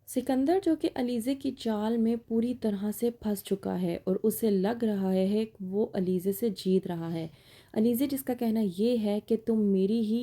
सिकंदर जो कि अलीज़े की चाल में पूरी तरह से फंस चुका है और उसे लग रहा है कि वो अलीज़े से जीत रहा है। अलीज़े जिसका कहना ये है कि तुम मेरी ही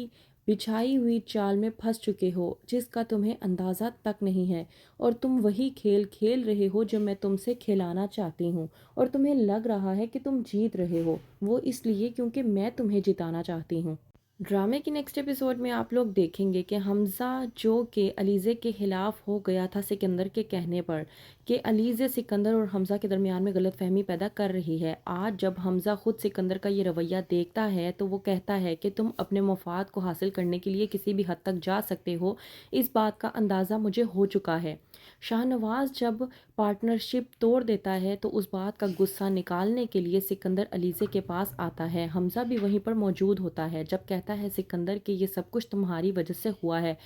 बिछाई हुई चाल में फंस चुके हो जिसका तुम्हें अंदाज़ा तक नहीं है, और तुम वही खेल खेल रहे हो जो मैं तुमसे खिलाना चाहती हूँ, और तुम्हें लग रहा है कि तुम जीत रहे हो, वो इसलिए क्योंकि मैं तुम्हें जिताना चाहती हूँ। ड्रामे की नेक्स्ट एपिसोड में आप लोग देखेंगे कि हमज़ा जो कि अलीज़े के ख़िलाफ़ हो गया था सिकंदर के कहने पर कि अलीज़े सिकंदर और हमज़ा के दरमियान में गलतफ़हमी पैदा कर रही है। आज जब हमज़ा ख़ुद सिकंदर का ये रवैया देखता है तो वो कहता है कि तुम अपने मफ़ाद को हासिल करने के लिए किसी भी हद तक जा सकते हो, इस बात का अंदाज़ा मुझे हो चुका है। शाहनवाज़ जब पार्टनरशिप तोड़ देता है तो उस बात का गुस्सा निकालने के लिए सिकंदर अलीज़े के पास आता है। हमज़ा भी वहीं पर मौजूद होता है। जब कहता है सिकंदर कि ये सब कुछ तुम्हारी वजह से हुआ है,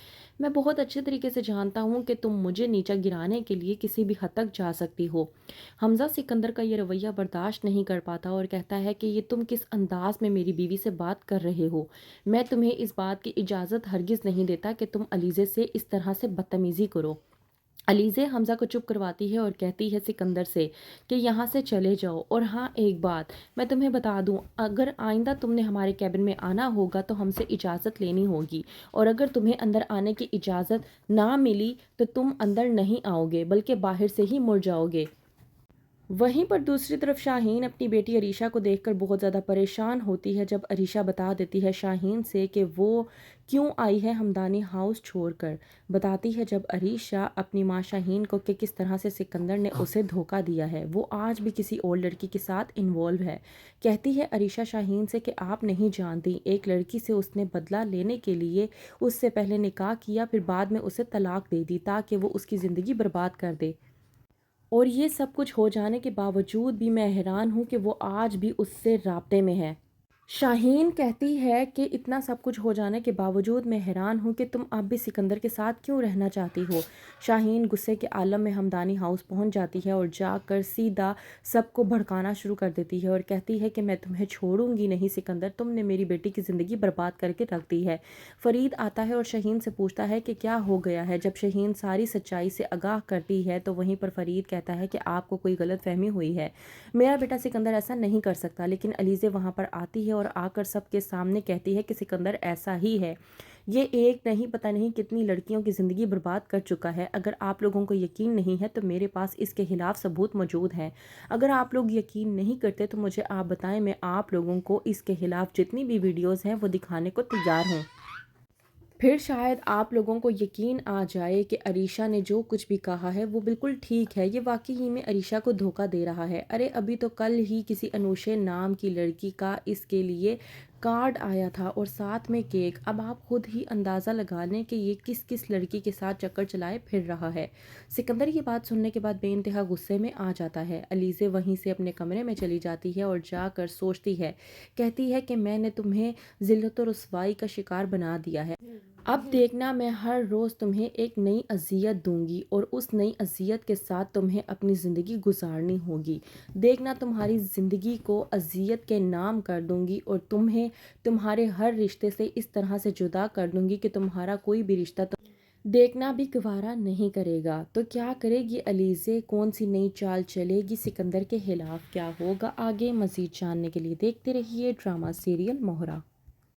मैं बहुत अच्छे तरीके से जानता हूँ कि तुम मुझे नीचा गिराने के लिए किसी भी हद तक जा सकती हो। हमज़ा सिकंदर का ये रवैया बर्दाश्त नहीं कर पाता और कहता है कि ये तुम किस अंदाज में मेरी बीवी से बात कर रहे हो। मैं तुम्हें इस बात की इजाज़त हरगिज़ नहीं देता कि तुम अलीज़े से इस तरह से बदतमीज़ी करो। अलीज़े हमज़ा को चुप करवाती है और कहती है सिकंदर से कि यहाँ से चले जाओ, और हाँ, एक बात मैं तुम्हें बता दूँ, अगर आइंदा तुमने हमारे कैबिन में आना होगा तो हमसे इजाज़त लेनी होगी, और अगर तुम्हें अंदर आने की इजाज़त ना मिली तो तुम अंदर नहीं आओगे बल्कि बाहर से ही मुड़ जाओगे। वहीं पर दूसरी तरफ शाहीन अपनी बेटी अरीशा को देखकर बहुत ज़्यादा परेशान होती है जब अरीशा बता देती है शाहीन से कि वो क्यों आई है हमदानी हाउस छोड़कर। बताती है जब अरीशा अपनी माँ शाहीन को कि किस तरह से सिकंदर ने उसे धोखा दिया है, वो आज भी किसी और लड़की के साथ इन्वॉल्व है। कहती है अरीशा शाहीन से कि आप नहीं जानती, एक लड़की से उसने बदला लेने के लिए उससे पहले निकाह किया, फिर बाद में उसे तलाक दे दी ताकि वो उसकी ज़िंदगी बर्बाद कर दे। और ये सब कुछ हो जाने के बावजूद भी मैं हैरान हूँ कि वो आज भी उससे राब्ते में है। शाहीन कहती है कि इतना सब कुछ हो जाने के बावजूद मैं हैरान हूँ कि तुम अब भी सिकंदर के साथ क्यों रहना चाहती हो। शाहीन गुस्से के आलम में हमदानी हाउस पहुँच जाती है और जाकर सीधा सबको भड़काना शुरू कर देती है और कहती है कि मैं तुम्हें छोड़ूंगी नहीं सिकंदर, तुमने मेरी बेटी की ज़िंदगी बर्बाद करके रख दी है। फरीद आता है और शाहीन से पूछता है कि क्या हो गया है। जब शाहीन सारी सच्चाई से आगाह करती है तो वहीं पर फरीद कहता है कि आपको कोई गलत फहमी हुई है, मेरा बेटा सिकंदर ऐसा नहीं कर सकता। लेकिन अलीज़े वहाँ पर आती है और आकर सबके सामने कहती है कि सिकंदर ऐसा ही है, ये एक नहीं पता नहीं कितनी लड़कियों की ज़िंदगी बर्बाद कर चुका है। अगर आप लोगों को यकीन नहीं है तो मेरे पास इसके खिलाफ सबूत मौजूद हैं। अगर आप लोग यकीन नहीं करते तो मुझे आप बताएं, मैं आप लोगों को इसके खिलाफ जितनी भी वीडियोज़ हैं वो दिखाने को तैयार हूँ। फिर शायद आप लोगों को यकीन आ जाए कि अरीशा ने जो कुछ भी कहा है वो बिल्कुल ठीक है, ये वाकई ही में अरीशा को धोखा दे रहा है। अरे अभी तो कल ही किसी अनुशे नाम की लड़की का इसके लिए कार्ड आया था और साथ में केक। अब आप खुद ही अंदाज़ा लगा लें कि ये किस किस लड़की के साथ चक्कर चलाए फिर रहा है। सिकंदर ये बात सुनने के बाद बेइंतहा गुस्से में आ जाता है। अलीज़े वहीं से अपने कमरे में चली जाती है और जाकर सोचती है, कहती है कि मैंने तुम्हें ज़िल्लत और रुसवाई का शिकार बना दिया है। अब देखना, मैं हर रोज़ तुम्हें एक नई अज़ियत दूंगी और उस नई अज़ियत के साथ तुम्हें अपनी ज़िंदगी गुजारनी होगी। देखना, तुम्हारी ज़िंदगी को अज़ियत के नाम कर दूंगी और तुम्हें तुम्हारे हर रिश्ते से इस तरह से जुदा कर दूंगी कि तुम्हारा कोई भी रिश्ता देखना भी गवारा नहीं करेगा। तो क्या करेगी अलीज़े, कौन सी नई चाल चलेगी सिकंदर के खिलाफ, क्या होगा आगे? मज़ीद जानने के लिए देखते रहिए ड्रामा सीरियल मोहरा।